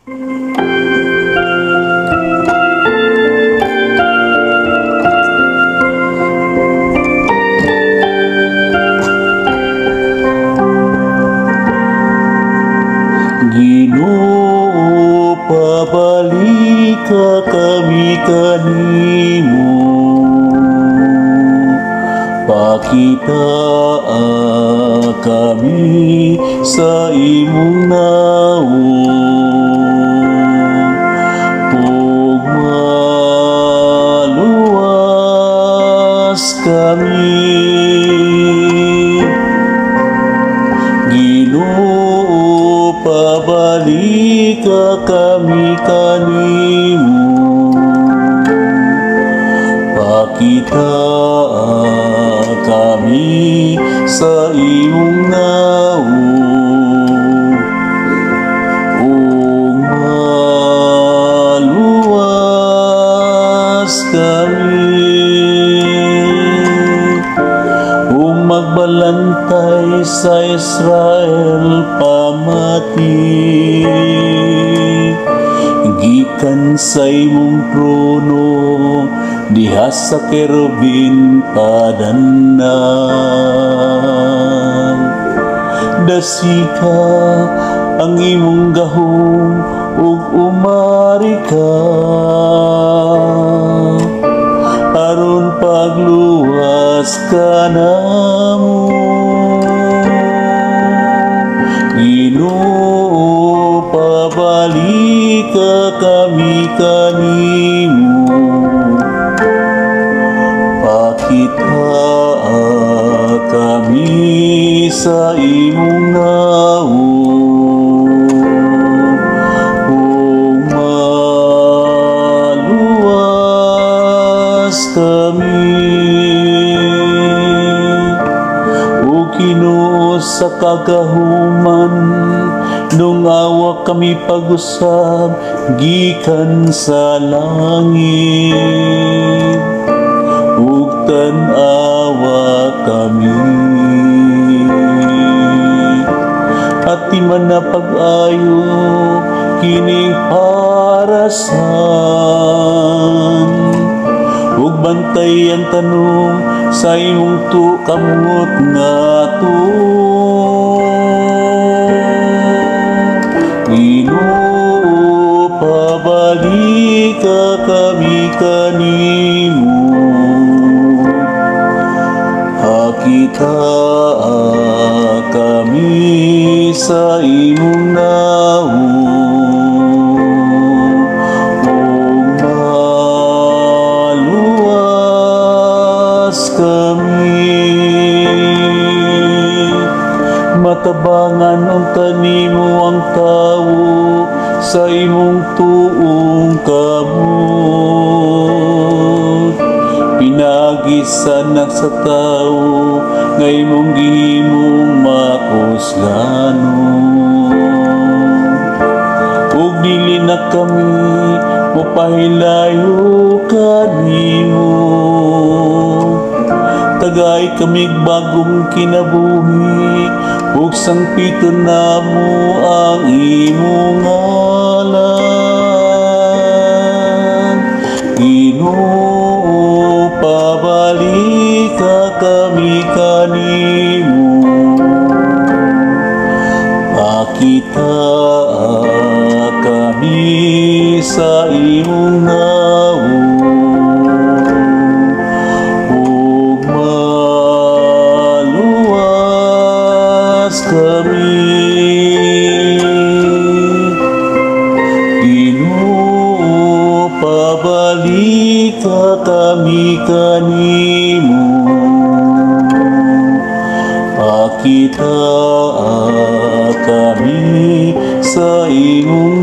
Ginoo, pabalik ka kami kanimo, pakita kami sa imong naong, ug maluwas kami. Ginoo, pabalik ka kami kanimo, pakita kami sa imong naong, ug maluwas kami. Ug magbalantay sa Israel pamati, gikan sa imong trono diha sa kerubin padanan. Dasika ang imong gahom ug umari ka, aron pagluwas ka namo. Ginoo, pabalik ka kami kanimo, pakita kami sa imong naong, ug maluwas kami. O Ginoo, sa kagahuman nung awa kami pag-usab gikan sa langit, ug tan-awa kami. At di man na pag-ayo kining parasan, ug bantay ang tanong sa imong kamot nga Ginoo, pabalik ka kami kanimo, pakita kami sa imong naong, ug maluwas kami. Matabangan unta nimo ang tawo sa imong tuong kamot, pinagisan sa tawo nga imong gihimong makusganon. Ug dili na kami mopahilayo kanimo, tagay kami bagong kinabuhi, ug sangpiton namo ang imong ngalan. Ginoo, pabalik ka kami kanimo, pakita kami sa imong naong, ug maluwas kami. Ginoo, pabalik ka kami kanimo, pakita kami sa imong